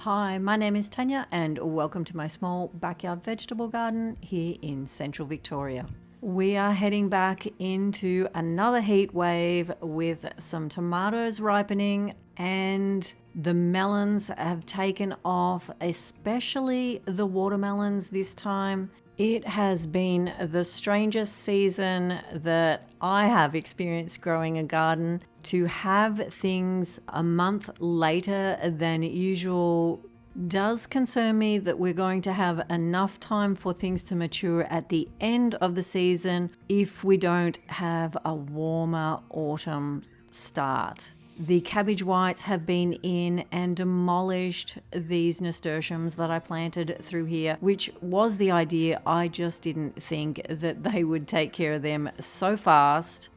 Hi, my name is Tanya and welcome to my small backyard vegetable garden here in central Victoria. We are heading back into another heat wave with some tomatoes ripening, and the melons have taken off, especially the watermelons this time. It has been the strangest season that I have experienced growing a garden. To have things a month later than usual does concern me that we're going to have enough time for things to mature at the end of the season if we don't have a warmer autumn start. The cabbage whites have been in and demolished these nasturtiums that I planted through here, which was the idea. I just didn't think that they would take care of them so fast.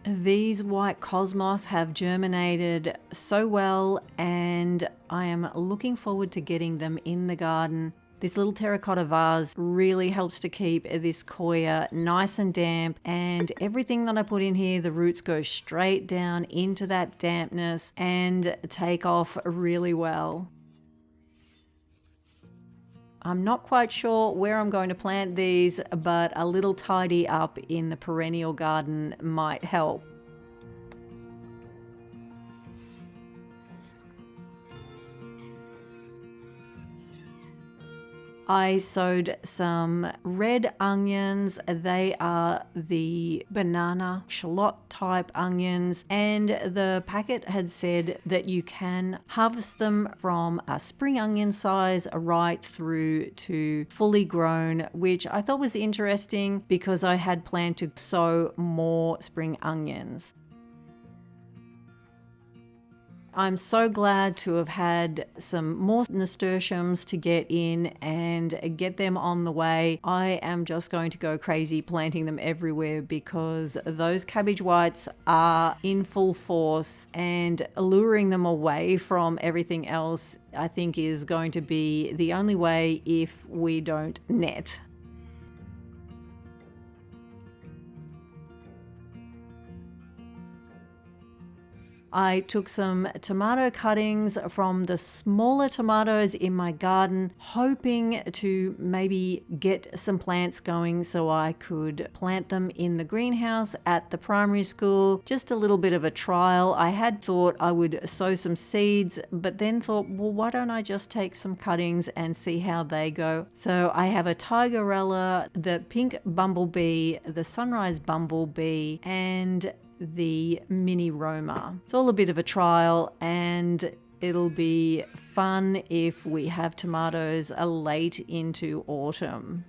These white cosmos have germinated so well, and I am looking forward to getting them in the garden. This little terracotta vase really helps to keep this coir nice and damp, and everything that I put in here, the roots go straight down into that dampness and take off really well. I'm not quite sure where I'm going to plant these, but a little tidy up in the perennial garden might help. I sowed some red onions. They are the banana shallot type onions, and the packet had said that you can harvest them from a spring onion size right through to fully grown, which I thought was interesting because I had planned to sow more spring onions. I'm so glad to have had some more nasturtiums to get in and get them on the way. I am just going to go crazy planting them everywhere because those cabbage whites are in full force, and luring them away from everything else I think is going to be the only way if we don't net. I took some tomato cuttings from the smaller tomatoes in my garden, hoping to maybe get some plants going so I could plant them in the greenhouse at the primary school. Just a little bit of a trial. I had thought I would sow some seeds, but then thought, well, why don't I just take some cuttings and see how they go? So I have a tigerella, the pink bumblebee, the sunrise bumblebee, and the mini Roma. It's all a bit of a trial, and it'll be fun if we have tomatoes late into autumn.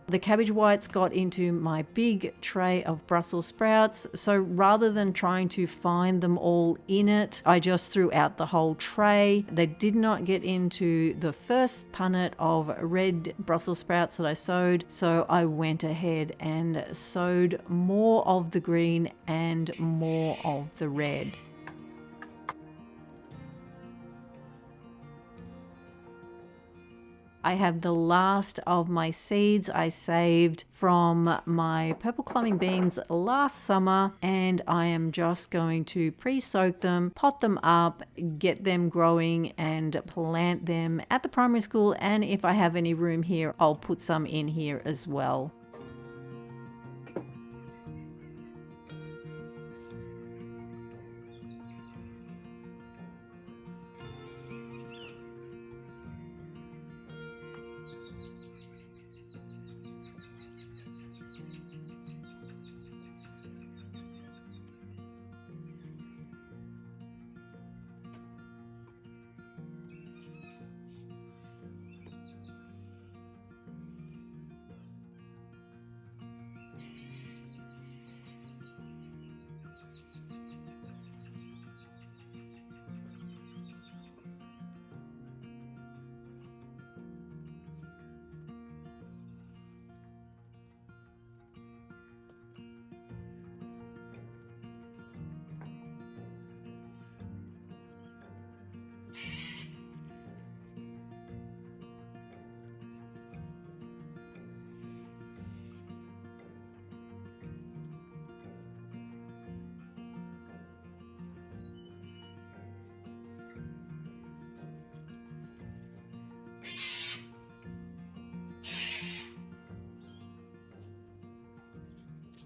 The cabbage whites got into my big tray of Brussels sprouts, so rather than trying to find them all in it, I just threw out the whole tray. They did not get into the first punnet of red Brussels sprouts that I sowed, so I went ahead and sowed more of the green and more of the red. I have the last of my seeds I saved from my purple climbing beans last summer, and I am just going to pre-soak them, pot them up, get them growing, and plant them at the primary school, and if I have any room here, I'll put some in here as well.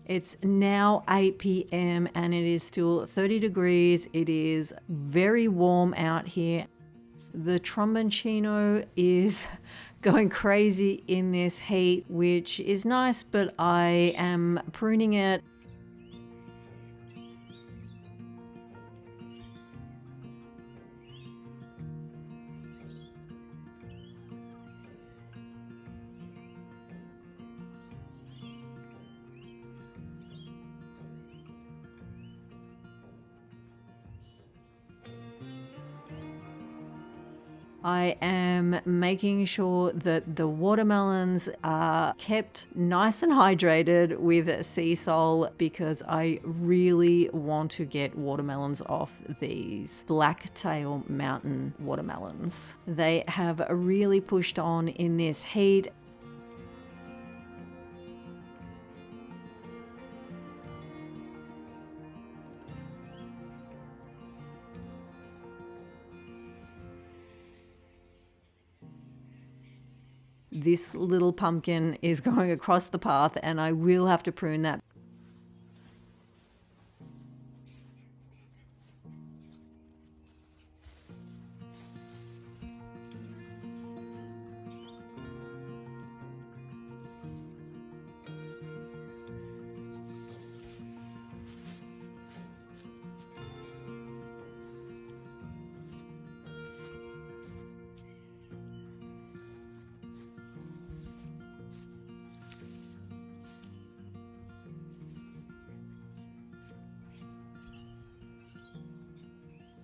It's now 8 p.m. and it is still 30 degrees. It is very warm out here. The Tromboncino is going crazy in this heat, which is nice, but I am pruning it. I am making sure that the watermelons are kept nice and hydrated with sea salt because I really want to get watermelons off these blacktail mountain watermelons. They have really pushed on in this heat. This little pumpkin is going across the path and I will have to prune that.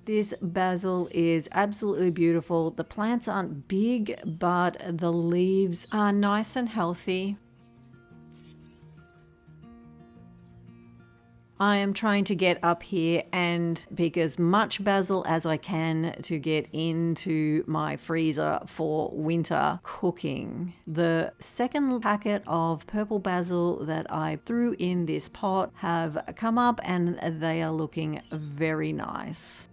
This basil is absolutely beautiful. The plants aren't big, but the leaves are nice and healthy. I am trying to get up here and pick as much basil as I can to get into my freezer for winter cooking. The second packet of purple basil that I threw in this pot have come up and they are looking very nice.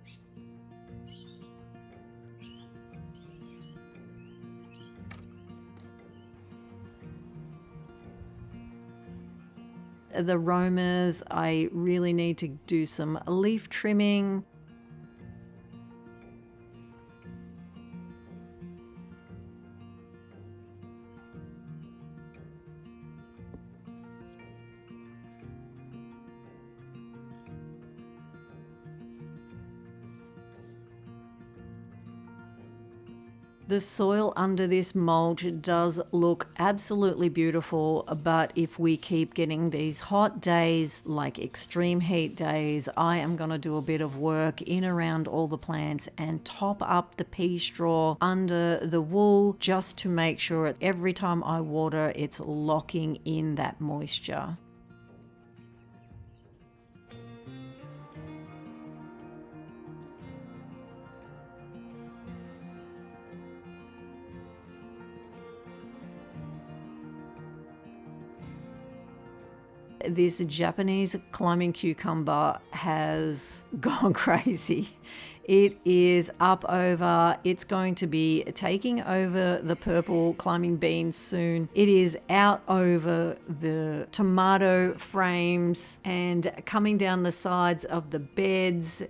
The romas, I really need to do some leaf trimming. The soil under this mulch does look absolutely beautiful, but if we keep getting these hot days, like extreme heat days, I am going to do a bit of work in around all the plants and top up the pea straw under the wool just to make sure every time I water, it's locking in that moisture. This Japanese climbing cucumber has gone crazy. It is up over, it's going to be taking over the purple climbing beans soon. It is out over the tomato frames and coming down the sides of the beds.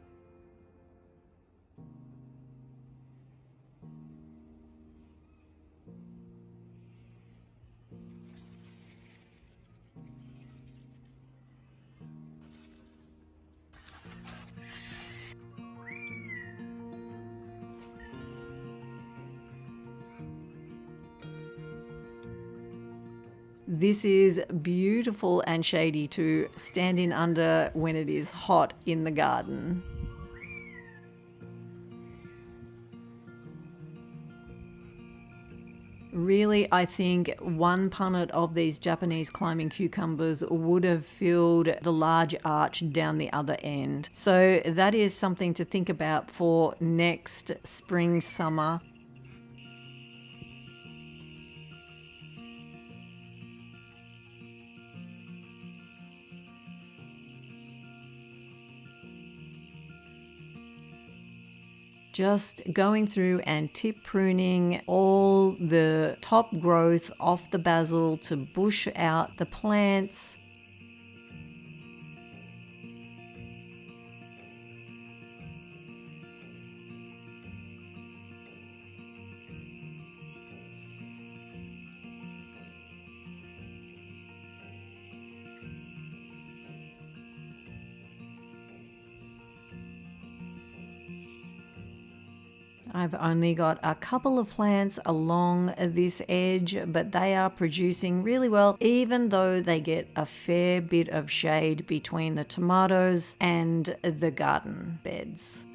This is beautiful and shady to stand in under when it is hot in the garden. Really, I think one punnet of these Japanese climbing cucumbers would have filled the large arch down the other end. So that is something to think about for next spring, summer. Just going through and tip pruning all the top growth off the basil to bush out the plants. I've only got a couple of plants along this edge, but they are producing really well, even though they get a fair bit of shade between the tomatoes and the garden beds.